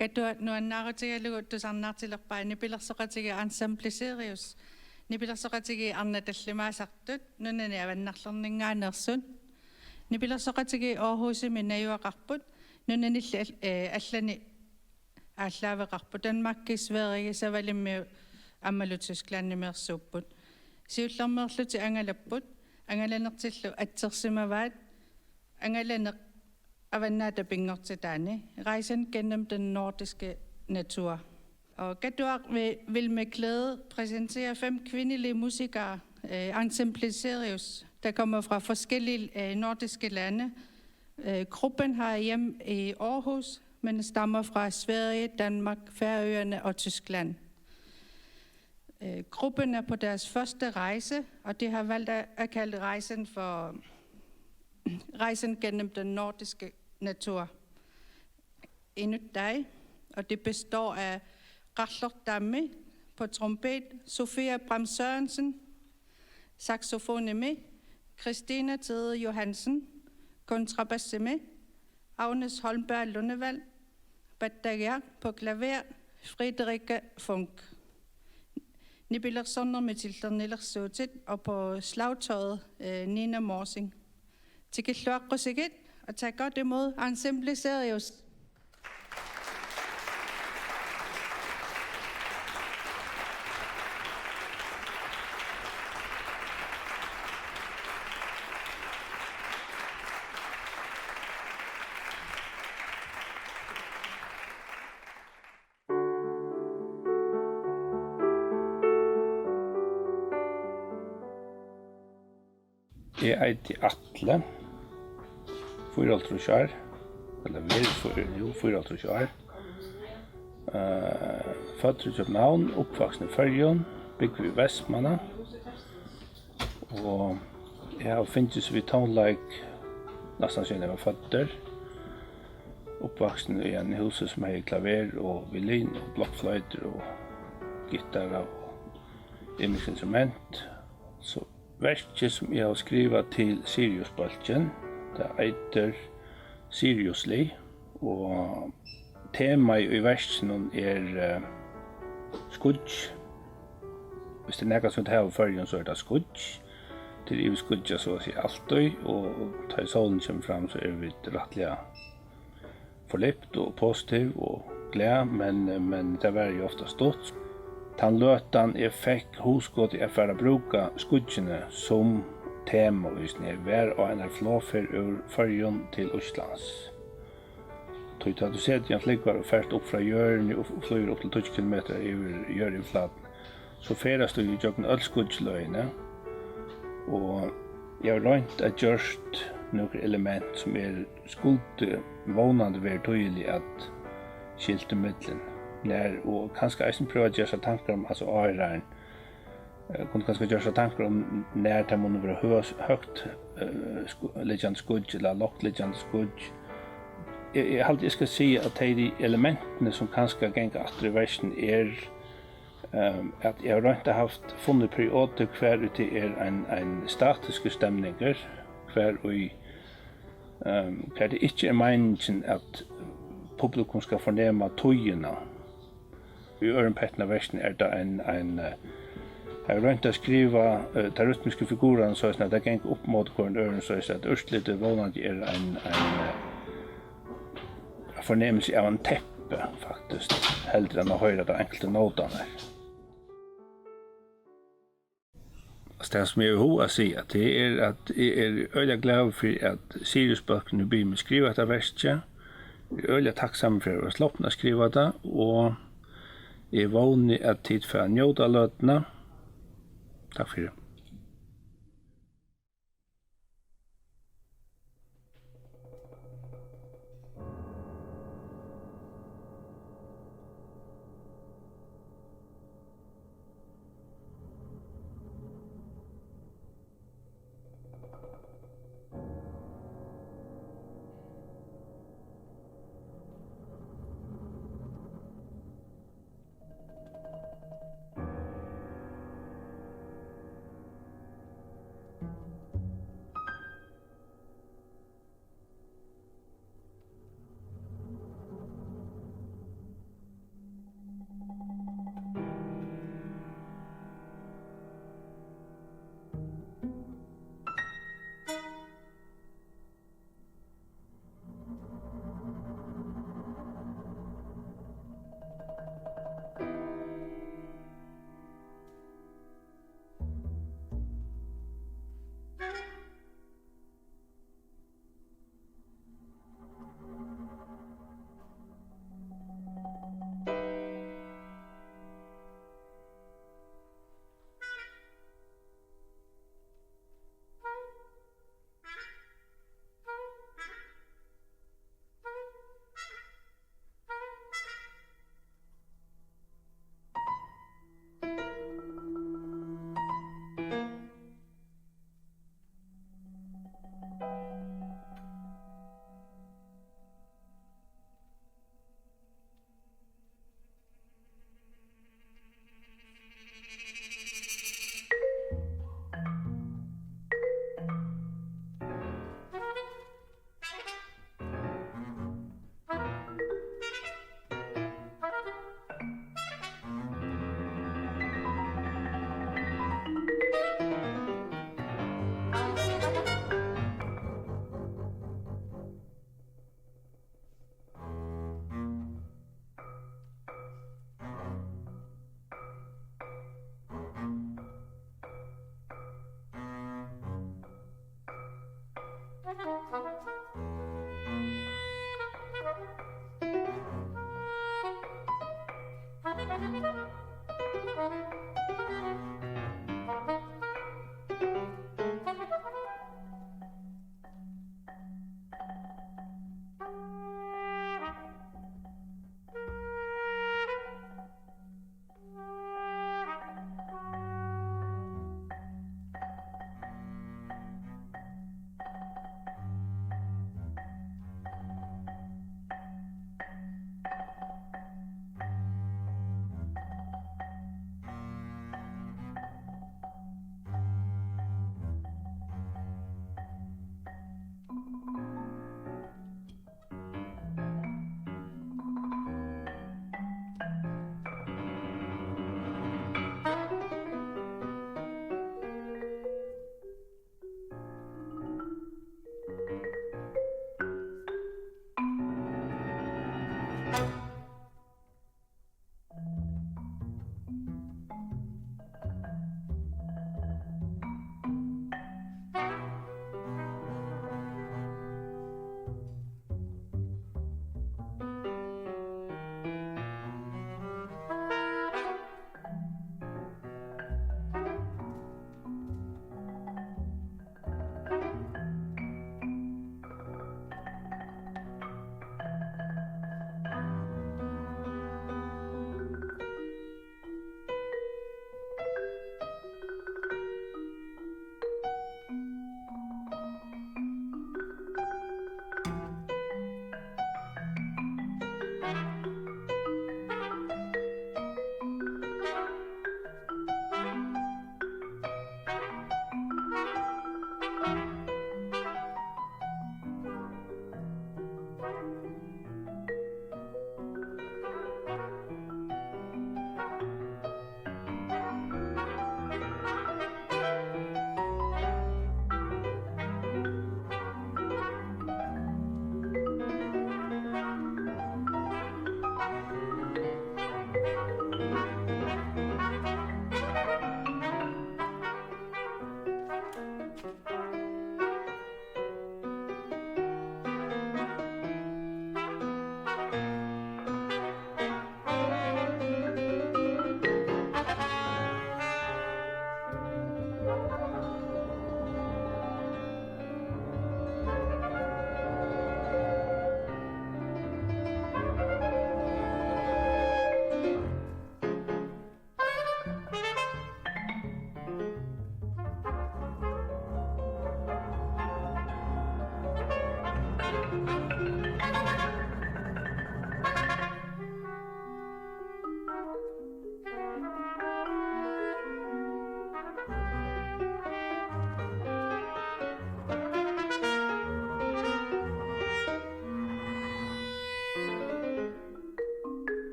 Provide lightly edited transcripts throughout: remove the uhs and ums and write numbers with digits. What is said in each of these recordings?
Katua nuannaarutigaalugu tusarnaartilerpaa nipilersoqatiga ensemble Sirius nipilersoqatigi arnatallimaasartut nunani avannarlerningaanersun nipilersoqatigi Aarhusimi najuaqarput nunanilli allani ааллаавеқарпут Данмарки Свериги савалиммиу аммалутсусклааннимерсууппут сиуллэрмерлути ангалаппут ангаланертиллу атсерсимаваат ангаланеқ аваннаата пингортитаани Rejsen gennem den nordiske natur. Og Gaduaq vil med glæde præsentere 5 kvindelige musikere, Ensemble Sirius, der kommer fra forskellige nordiske lande. Gruppen har hjem i Aarhus, men stammer fra Sverige, Danmark, Færøerne og Tyskland. Gruppen er på deres første rejse, og de har valgt at kalde rejsen for Rejsen gennem den nordiske natur. Endnu dag, og det består af Rachler Damme på trompet, Sofia Bram Sørensen, saxofone med, Christina Tede Johansen, kontrabasse med, Agnes Holmberg Lundevald, Battager på klaver, Friederike Funk. Nibiler Sonder med Tilter Niller Sotit og på slagtøjet Nina Morsing. Til Gilloakrosigit og tag godt imod Ensemble Sirius. Jeg eiti Atle, 54 år, eller vel 54 år. Født i København, oppvaksen i Førjøen, bygger i Vestmanna. Og jeg har finnes vid tonelike nesten siden jeg var født der. Oppvaksen i en huset som har klaver og violin og blokkfløyter og gitar og instrument. Så verket som jeg har skrivet til Sirius-bolken, det heter Seriously, og temaet i versen er skudj. Hvis det er noe som har førjen, så er det skudj. Det er skudja så å si alltid, og da solen kommer fram, så er vi rettelig forlipt og positiv og glad, men det var jo ofta stått. Han løtan jeg fikk hosgått jeg for å bruke skudjene som tema hvis jeg var og en flåfer ur Førjøen til Østlands. Da du ser at jeg flikvar og fært opp fra Jørgen og flyr opp til 20 km over Jørgenflaten, så færes du i jøkken ølskudjløyene, og jeg har rønt at gjørst noen element som skulle vånande være tydelig at skilte middelen. Og kanskje eisen prøve å gjøre seg tanker om, altså åreren, kunne kanskje gjøre seg tanker om når det må være høyt liggende skudj, eller lågt liggende skudj. Jeg skal si at de elementene som kanskje ganger etter i versen at jeg har rønt haft funnet perioder hver ute en statiske stemninger, hver det ikke meningen at publikum skal fornemme tøyene. I ørenpettene versen det jeg har rønt å skrive de rytmiske figurene så at det ganger opp mot hvordan øren så at ørstlite vånende en fornemmelse av en teppe faktisk, heller enn å høre de enkelte notene. Det som jeg vil si at det at jeg øyelig glad for at Sirius-bøkene blir med skrive etter verset. Jeg øyelig takksom for å sloppe å skrive det, og jeg er vanlig at tid for å njøte løtene. Takk for det.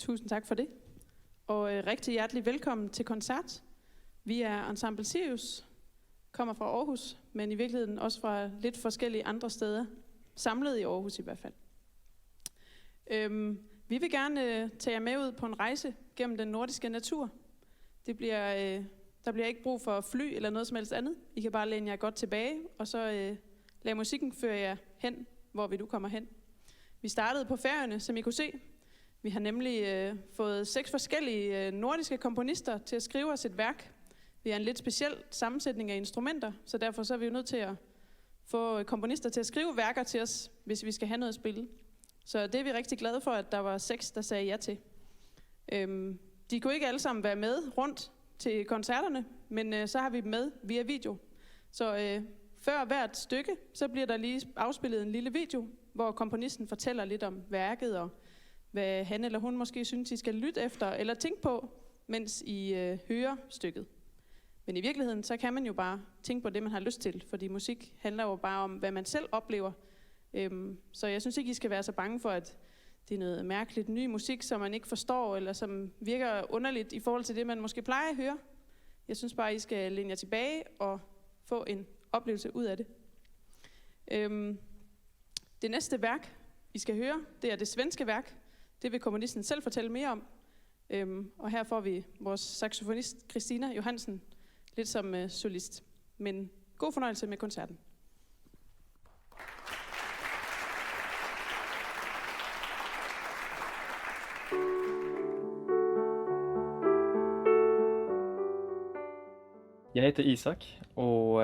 Tusind tak for det. Og rigtig hjertelig velkommen til koncert. Vi er Ensemble Sirius, kommer fra Aarhus, men i virkeligheden også fra lidt forskellige andre steder. Samlet i Aarhus i hvert fald. Vi vil gerne tage jer med ud på en rejse gennem den nordiske natur. Der bliver ikke brug for fly eller noget som helst andet. I kan bare læne jer godt tilbage, og så lade musikken føre jer hen, hvor vi nu kommer hen. Vi startede på Færøerne, som I kunne se. Vi har nemlig fået 6 forskellige nordiske komponister til at skrive os et værk. Vi har en lidt speciel sammensætning af instrumenter, så derfor så er vi jo nødt til at få komponister til at skrive værker til os, hvis vi skal have noget at spille. Så det er vi rigtig glade for, at der var 6, der sagde ja til. De kunne ikke alle sammen være med rundt til koncerterne, men så har vi dem med via video. Så før hvert stykke, så bliver der lige afspillet en lille video, hvor komponisten fortæller lidt om værket, og hvad han eller hun måske synes, I skal lytte efter eller tænke på, mens I hører stykket. Men i virkeligheden, så kan man jo bare tænke på det, man har lyst til, fordi musik handler jo bare om, hvad man selv oplever. Så jeg synes ikke, I skal være så bange for, at det er noget mærkeligt ny musik, som man ikke forstår, eller som virker underligt i forhold til det, man måske plejer at høre. Jeg synes bare, I skal læne jer tilbage og få en oplevelse ud af det. Det næste værk, I skal høre, det er det svenske værk. Det vil komponisten selv fortælle mere om. Og her får vi vores saxofonist Christina Johansen lidt som solist. Men god fornøjelse med koncerten. Jag heter Isak och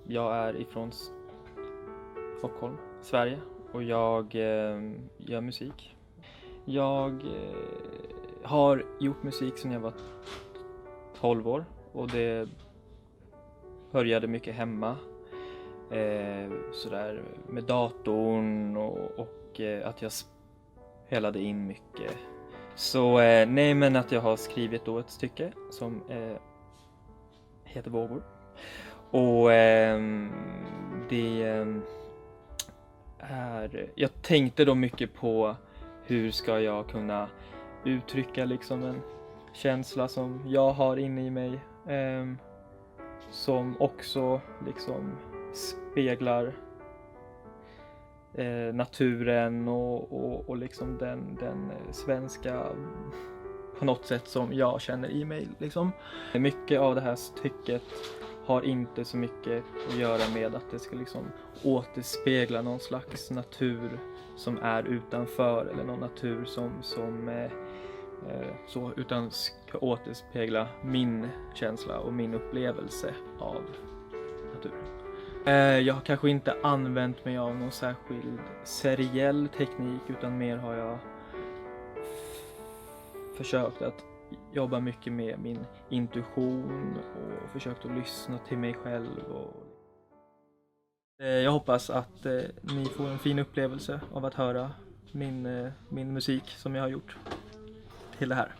jag är ifrån Stockholm, Sverige, och jag gör musik. Jag har gjort musik sedan jag var 12 år och det började mycket hemma. Sådär med datorn och att jag spelade in mycket. Så nej, men att jag har skrivit då ett stycke som heter Vågor. Och jag tänkte då mycket på hur ska jag kunna uttrycka liksom en känsla som jag har inne i mig, som också liksom speglar naturen och liksom den svenska på något sätt som jag känner i mig liksom. Mycket av det här stycket har inte så mycket att göra med att det ska liksom återspegla någon slags natur som är utanför, eller någon natur som så, utan ska återspegla min känsla och min upplevelse av naturen. Jag har kanske inte använt mig av någon särskild seriell teknik, utan mer har jag försökt att jobba mycket med min intuition och försökt att lyssna till mig själv. Jag hoppas att ni får en fin upplevelse av att höra min musik som jag har gjort till det här.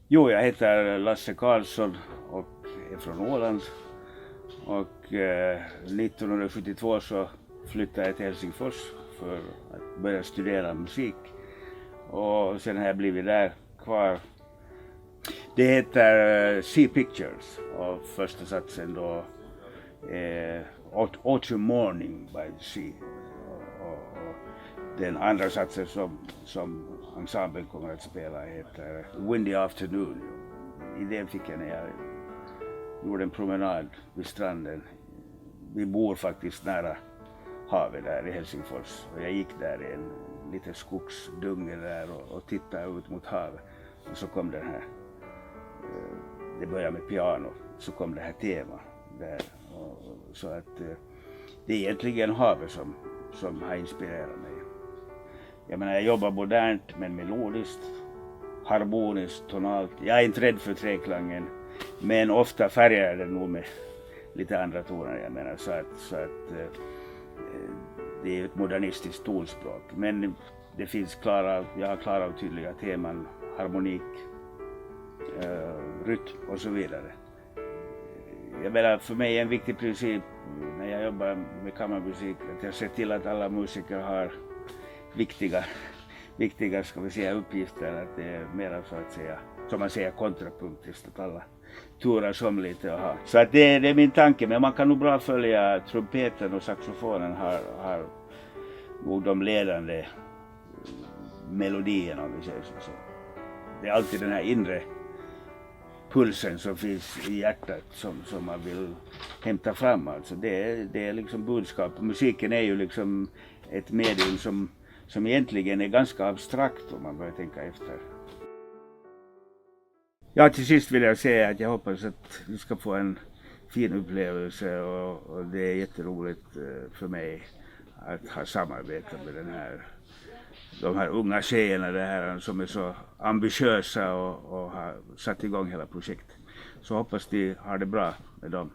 Jo, jag heter Lasse Karlsson och är från Åland. Och 1972 så flyttade jag till Helsingfors för att börja studera musik. Och sen har jag blivit där kvar. Det heter Sea Pictures och första satsen då Autumn Morning by the Sea. Och den andra satsen som ensemblen kommer att spela heter Windy Afternoon. Idén fick jag när jag gjorde en promenad vid stranden. Vi bor faktiskt nära havet där i Helsingfors. Och jag gick där i en liten skogsdunge där och tittade ut mot havet. Och så kom den här, det började med piano, så kom det här tema där. Så att det är egentligen havet som har inspirerat mig. Jag menar, jag jobbar modernt men melodiskt. harmoniskt, tonalt. Jag är inte rädd för treklangen, men ofta färgar den nog med lite andra toner, jag menar, så att det är ett modernistiskt tonspråk. Men det finns jag har klara och tydliga teman, harmonik, rytm och så vidare. Jag menar, för mig är en viktig princip när jag jobbar med kammarmusik att jag ser till att alla musiker har viktiga ska vi säga, uppgifter, att det är mera så att säga, som man säger, kontrapunktiskt, att alla turas om lite och ha. Så att det är min tanke, men man kan nog bra följa trumpeten och saxofonen har nog de ledande melodierna, om vi säger så. Det är alltid den här inre pulsen som finns i hjärtat som man vill hämta fram. Alltså det är liksom budskap. Musiken är ju liksom ett medium som egentligen är ganska abstrakt om man börjar tänka efter. Ja, till sist vill jag säga att jag hoppas att du ska få en fin upplevelse och det är jätteroligt för mig att ha samarbetat med de här unga tjejerna det här, som är så ambitiösa och har satt igång hela projektet. Så hoppas de har det bra med dem.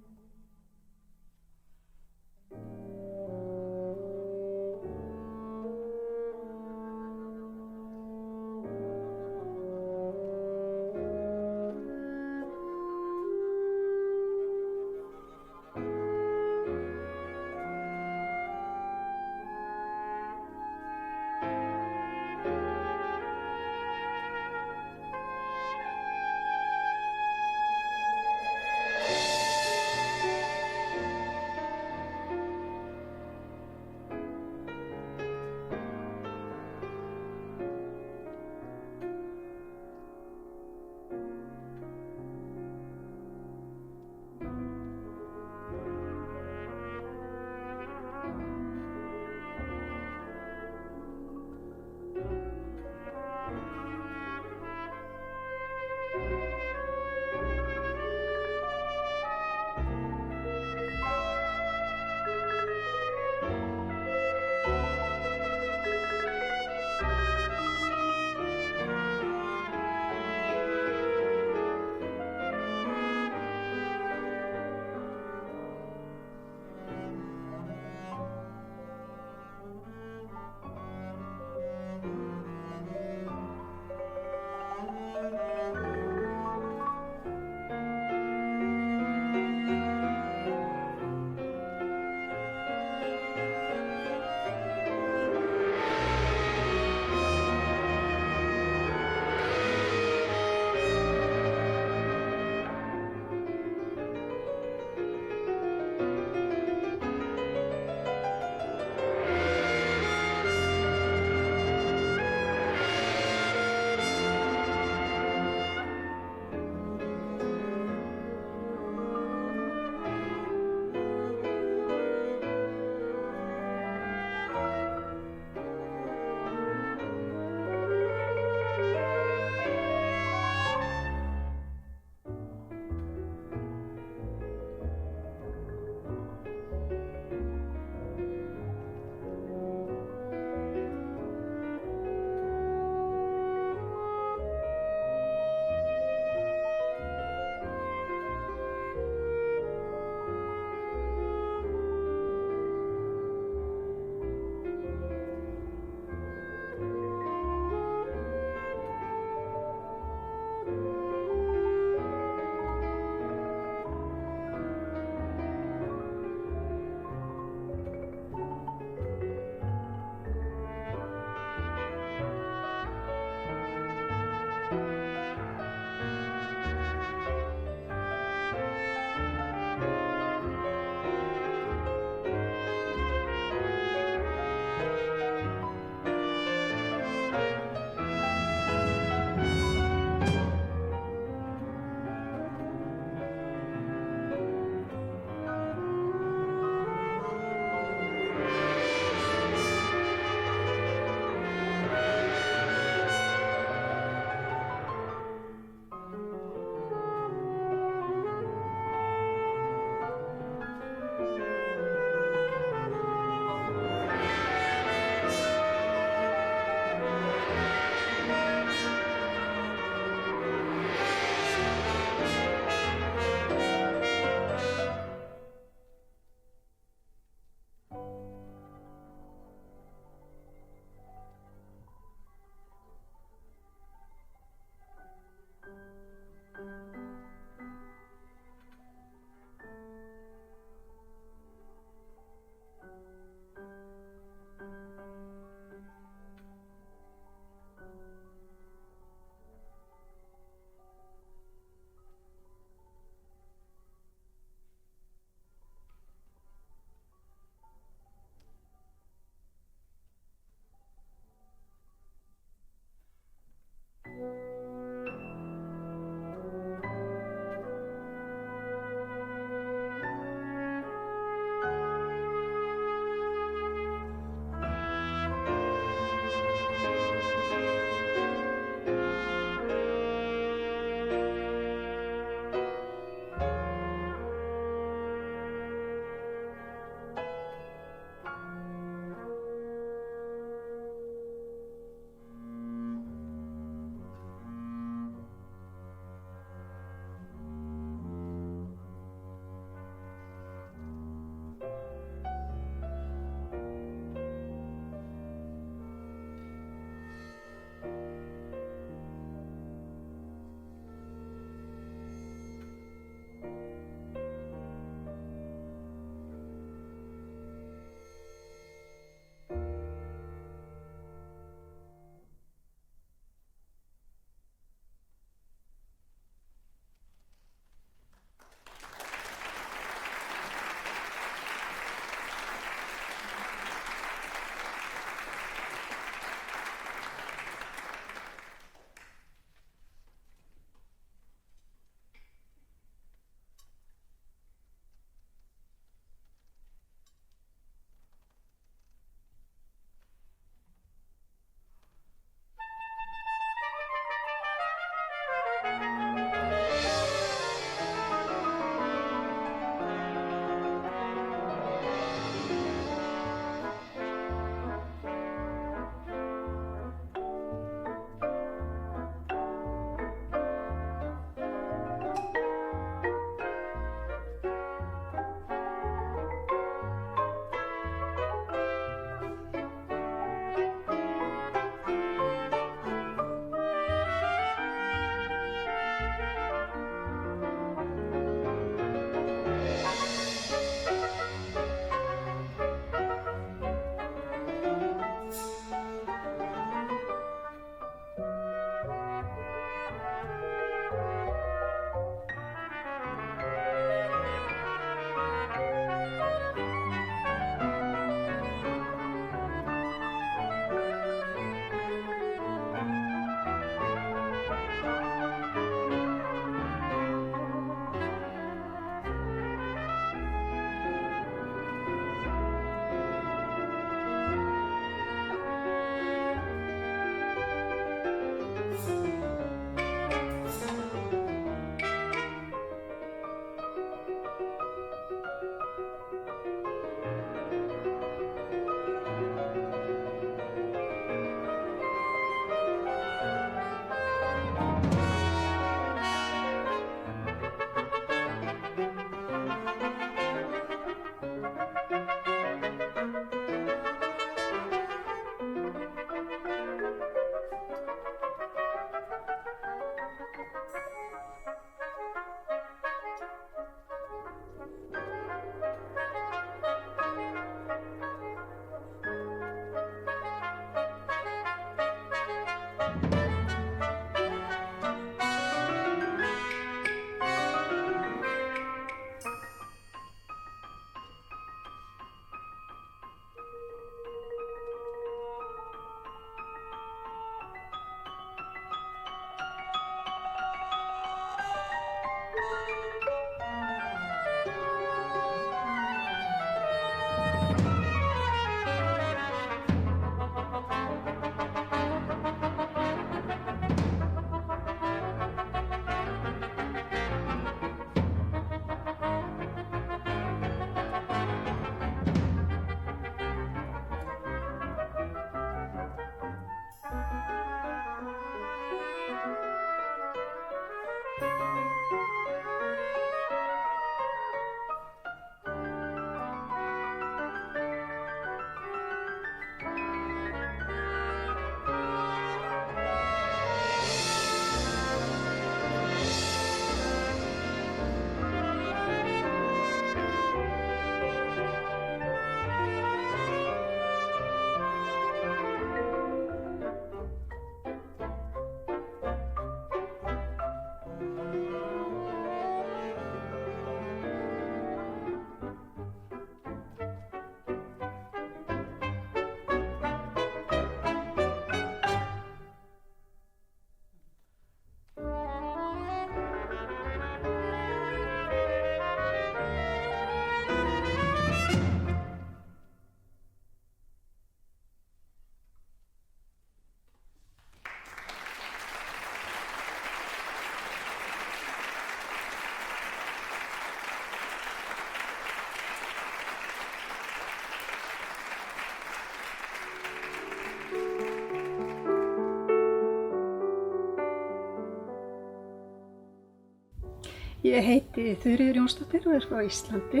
Ég heiti Þuríður Jónsdóttir og frá Íslandi.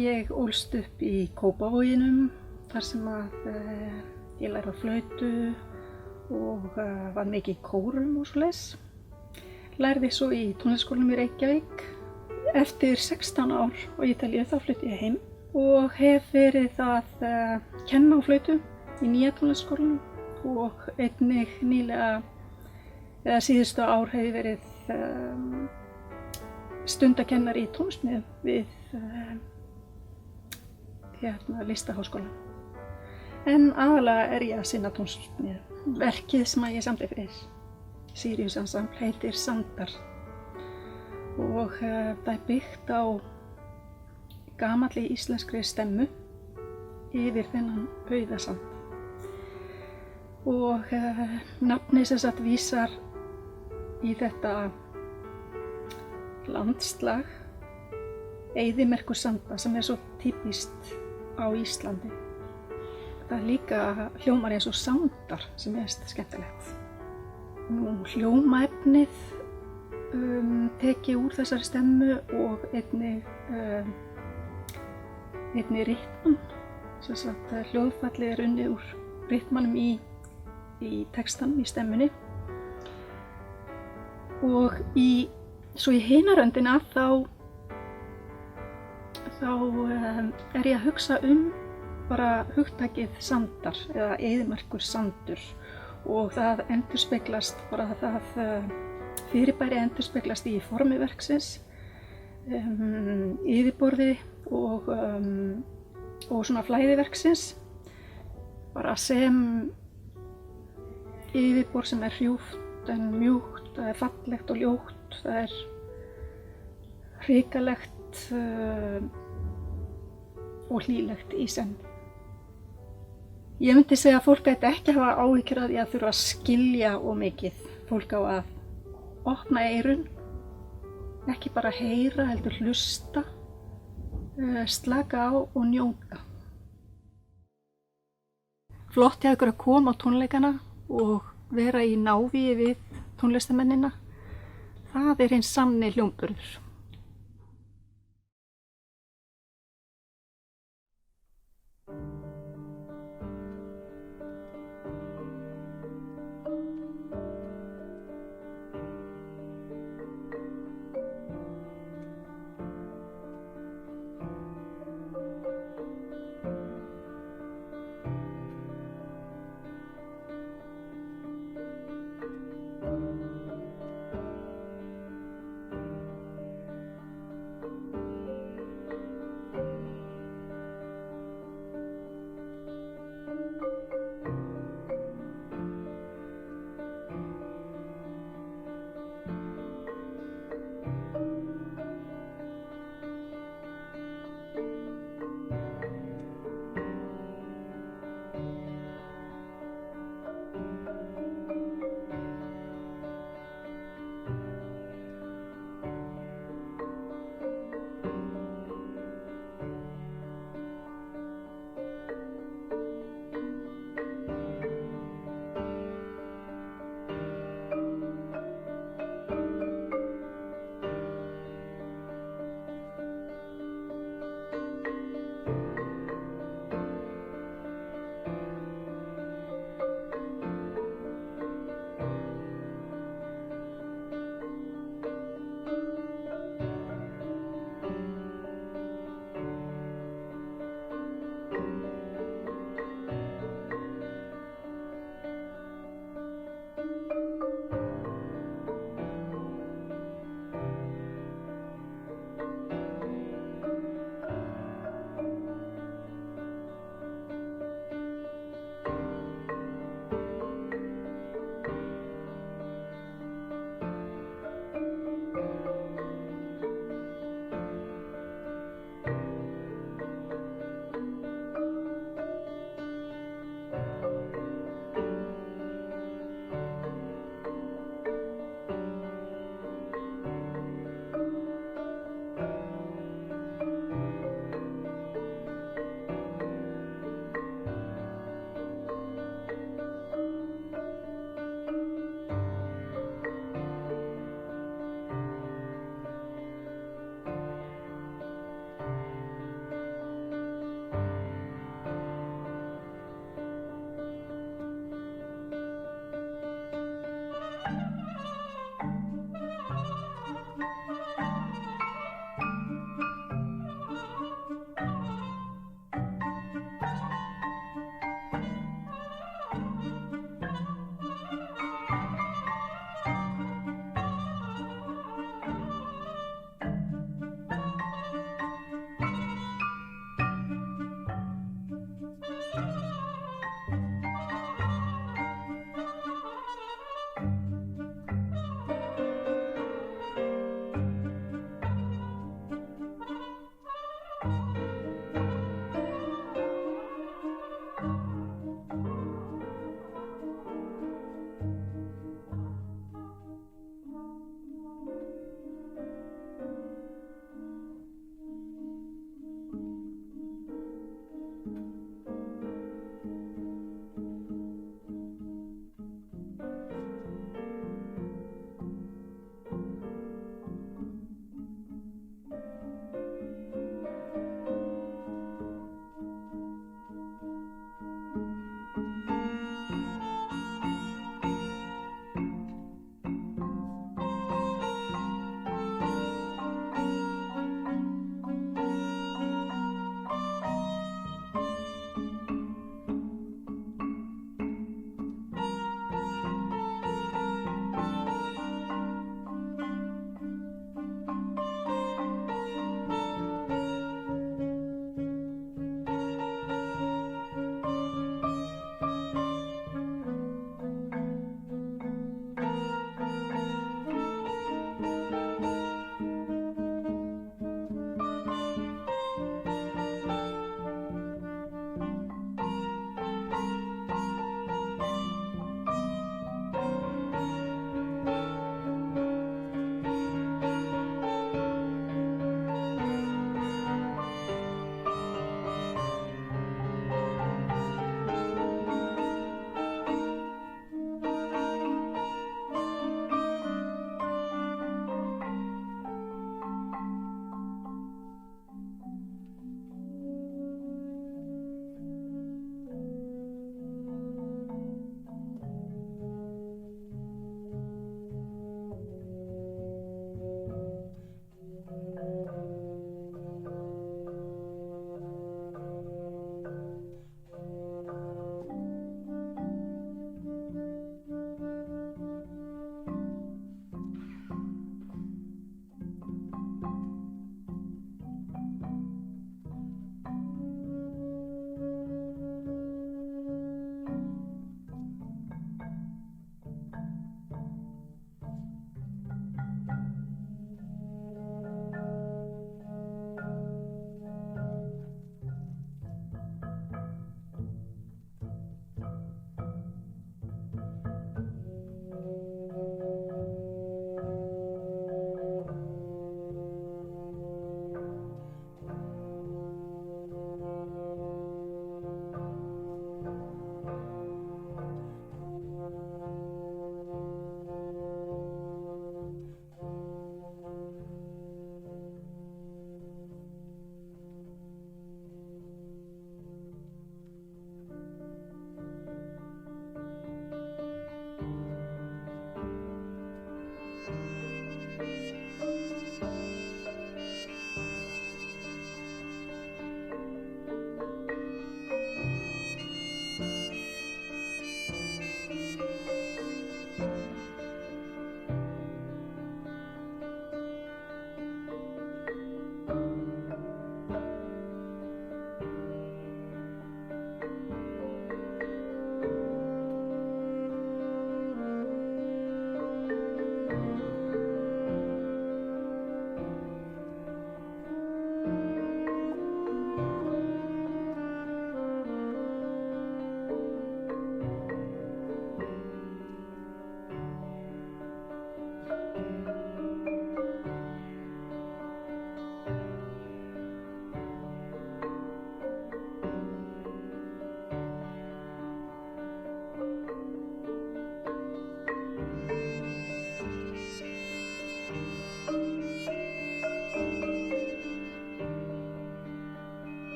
Ég ólst upp í Kópavoginum þar sem ég lærði á flautu og var mikið í kórum og svoleiðis. Lærði svo í tónlistarskólanum í Reykjavík. Eftir 16 ár á Ítalíu þá flutti ég heim og hef verið að kenna á flautu í nýja tónlistarskólanum og einnig nýlega eða síðustu ár hef ég verið stundakennari í tónsmíðum við Listaháskólann. En aðalega ég að sinna tónsmíðum. Verkið sem ég samdi fyrir Sirius Ensemble heitir Sandar og það byggt á gamalli íslenskri stemmu yfir þennan auðasand. Og nafnið sem sagt vísar í þetta landslag eyðimerkursanda sem svo typískt á Íslandi. Það líka hljómar eins og sandar sem skemmtilegt. Hljómaefnið tekið úr þessari stemmu og einnig ritman. Sem sagt hljóðfallið unnið úr ritmanum í textanum, í stemmunni. Og svo í hina röndina þá ég að hugsa bara hugtakið sandar eða eyðimerkursandur og það endurspeglast bara það fyrirbæri endurspeglast í formi verksins, yfirborði og svona flæði verksins bara sem yfirborð sem hrjúft en mjúkt, það fallegt og ljótt, það hrikalegt og hlýlegt í senn. Ég myndi segja að fólk ætti ekki að hafa áhyggjur af því að þurfa að skilja of mikið. Fólk á að opna eyrun, ekki bara heyra heldur hlusta, slaka á og njóta. Flott hjá ykkur að koma á tónleikana og vera í návígi við tónlistarmennina. Það hinn sanni hljómburður.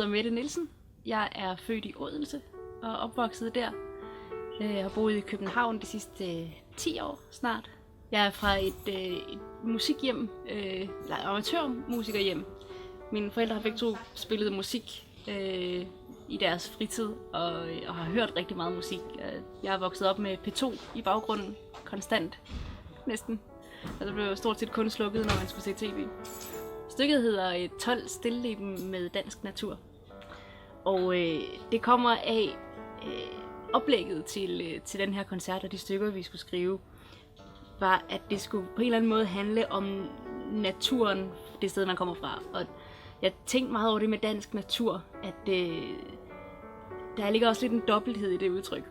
hedder Mette Nielsen. Jeg er født i Odense og opvokset der. Jeg har boet i København de sidste 10 år snart. Jeg er fra et musikhjem, eller amatørmusikerhjem. Mine forældre har begge to spillet musik i deres fritid og har hørt rigtig meget musik. Jeg er vokset op med P2 i baggrunden, konstant næsten. Og det blev stort set kun slukket, når man skulle se tv. Stykket hedder 12 stilleben med dansk natur. Og det kommer af oplægget til den her koncert og de stykker, vi skulle skrive, var, at det skulle på en eller anden måde handle om naturen, det sted, man kommer fra. Og jeg tænkte meget over det med dansk natur, at der ligger også lidt en dobbelthed i det udtryk.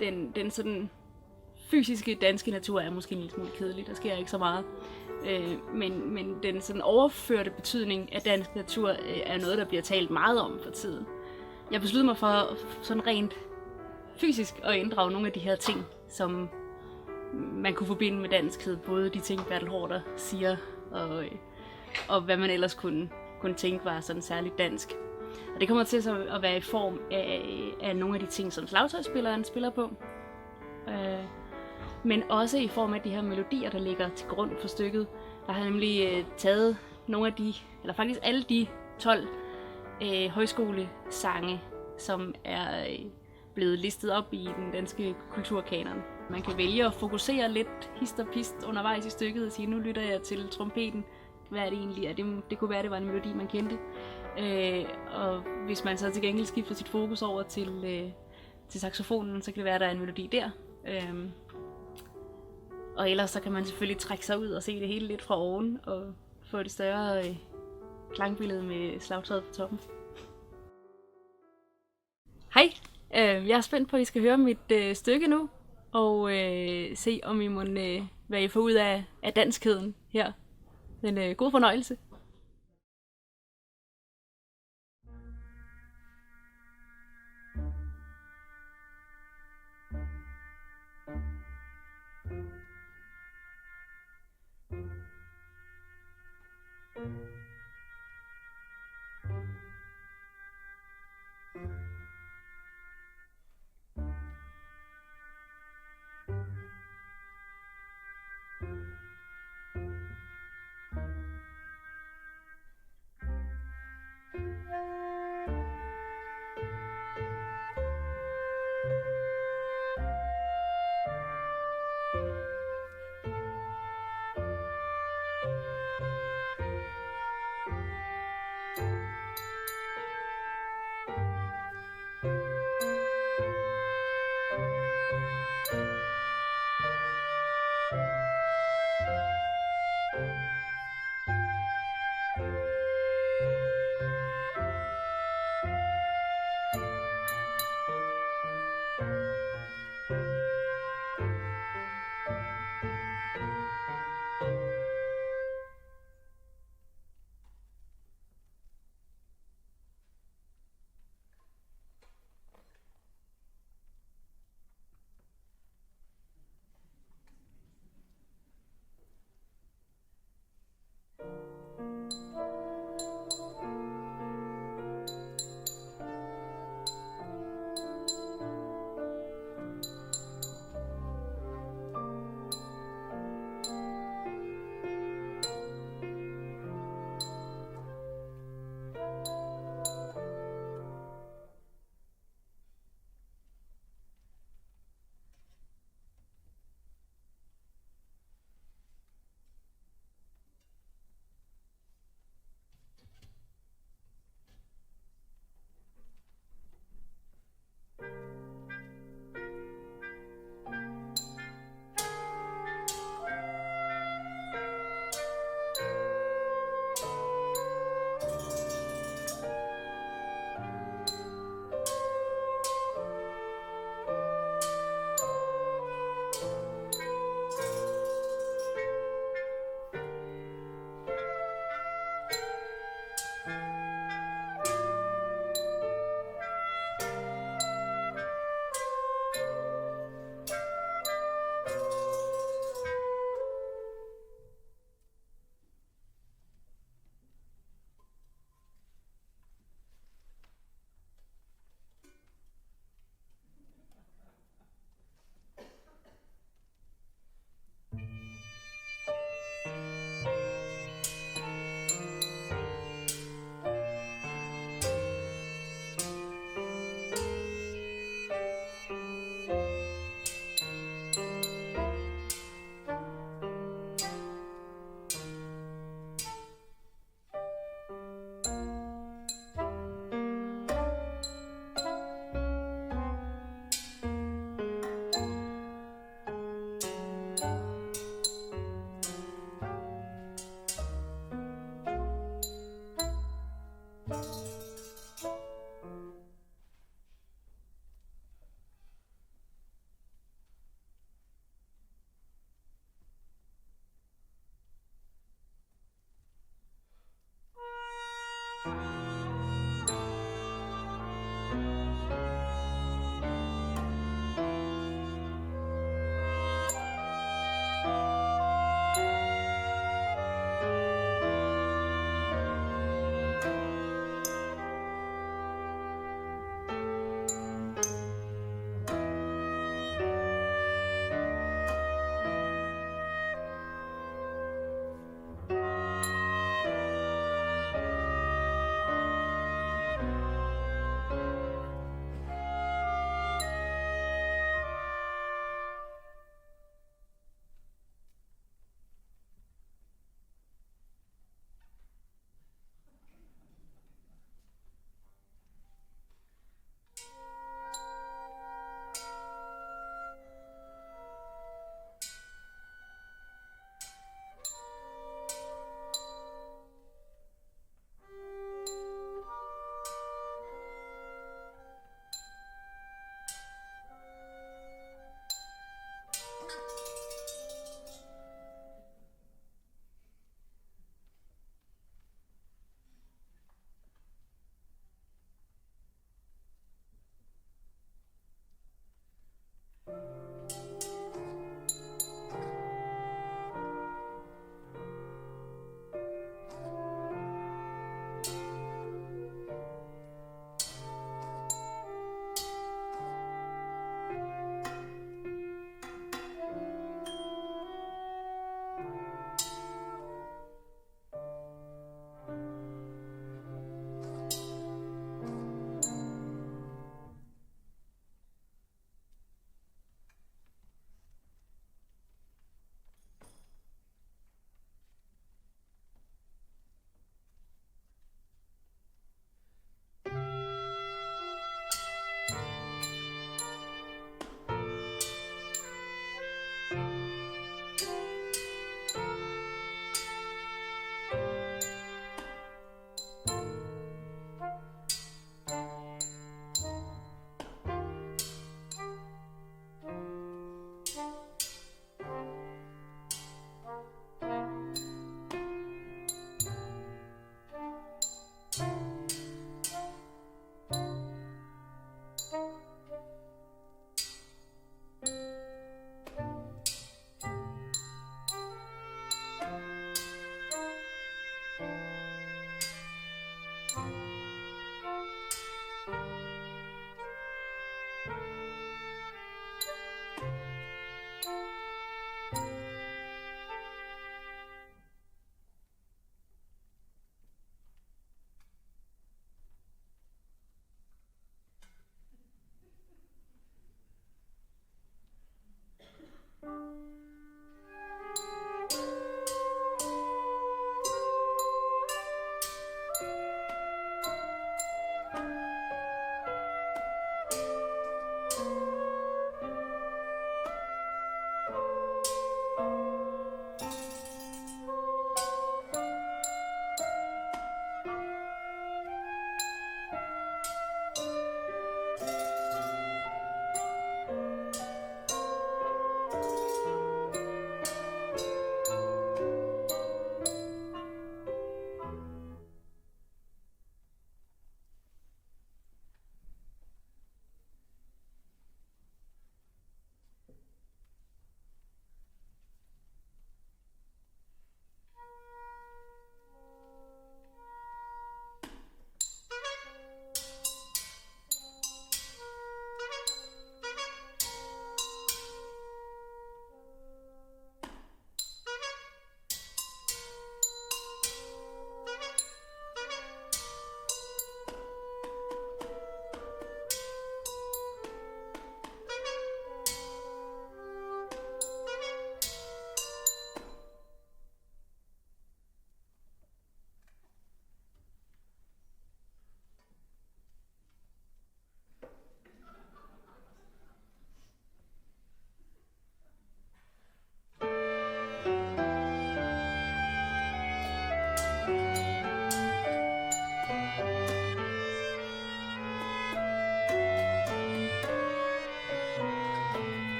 Den sådan fysiske danske natur er måske en lille smule kedelig, der sker ikke så meget. Men den sådan overførte betydning af dansk natur er noget, der bliver talt meget om for tiden. Jeg besluttede mig for sådan rent fysisk at inddrage nogle af de her ting, som man kunne forbinde med danskhed. Både de ting, Bertel Haarder siger, og hvad man ellers kunne tænke var sådan særligt dansk. Og det kommer til så at være i form af nogle af de ting, som slagtøjsspilleren spiller på. Men også i form af de her melodier, der ligger til grund for stykket. Der har jeg nemlig taget nogle af de, eller faktisk alle de 12 højskolesange, som er blevet listet op i den danske kulturkanon. Man kan vælge at fokusere lidt hist og pist undervejs i stykket og sige, nu lytter jeg til trompeten. Hvad er det egentlig? Det kunne være, det var en melodi, man kendte. Og hvis man så til gengæld skifter sit fokus over til saxofonen, så kan det være, der er en melodi der. Og ellers så kan man selvfølgelig trække sig ud og se det hele lidt fra oven og få et større klangbillede med slagtøjet på toppen. Hej! Jeg er spændt på, at I skal høre mit stykke nu, og se om I må, hvad I får ud af danskheden her. Men god fornøjelse!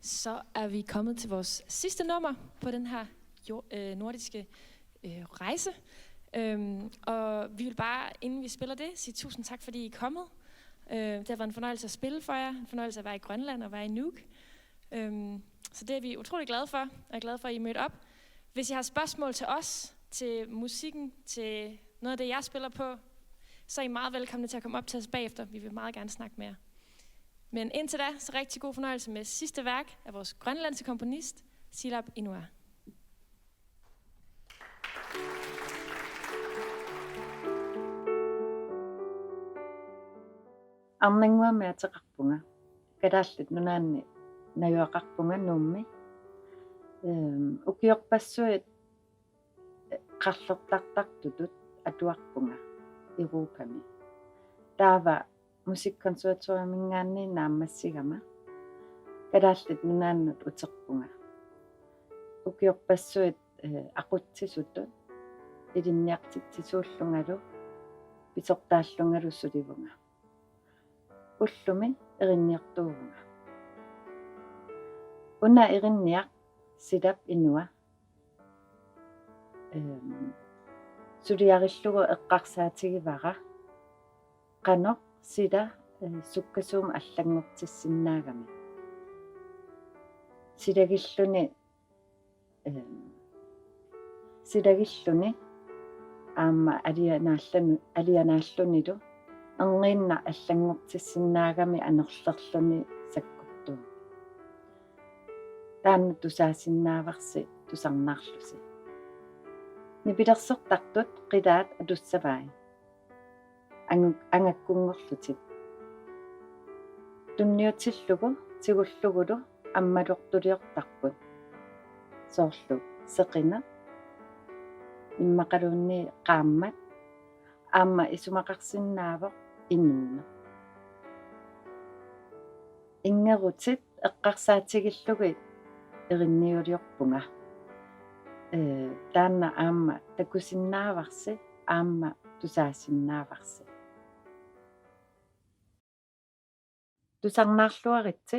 Så er vi kommet til vores sidste nummer på den her nordiske rejse. Og vi vil bare, inden vi spiller det, sige tusind tak, fordi I er kommet. Det har været en fornøjelse at spille for jer, en fornøjelse at være i Grønland og være i Nuuk. Så det er vi utrolig glade for. Jeg er glad for, at I er mødt op. Hvis I har spørgsmål til os, til musikken, til noget af det, jeg spiller på, så er I meget velkomne til at komme op til os bagefter. Vi vil meget gerne snakke med jer. Men indtil da, så rigtig god fornøjelse med sidste værk af vores grønlandske komponist, Silap Inua. Arnangua med ataqarpunga. Kadallit nunaanni najuaqarpunga nummi. Ukiorpassuit qallertartartutut atuarpunga Europami. Taava musikkonservatoriumingaanni naammassigama. Kadallit nunaannut uterpunga. Ukiorpassuit aqutsisutut ilinniartitsisuullungalu pisortaallungalussulivunga. Ullumi erinniartuuvunga. Una erinniaq Silap Inua. Suliarillugu eqqarsaatigivaqa. Qanoq sida sukkasuum allangortissinnaagami. Sidagilluni aamma alianaallunilu angiinna allangortissinnaagami anerlerluni sakkuttuu. Taannu tusaasinnaavaarsi tusarnaarlusi. Nipilersertartut qilaat atussavai. Angakkungorlutit. Tunniutillugu tigullugulu ammaluortuliortarput. Soorlu seqina. Immaqaluunni qaammat. Aamma isumaqarsinnaavoq innuuna. Ingerutit eqqarsaatigillugi erinniuliorpunga. Taanna aamma takusinnaavarsi aamma tusaasinnavarsi. Tusarnaarluaritsi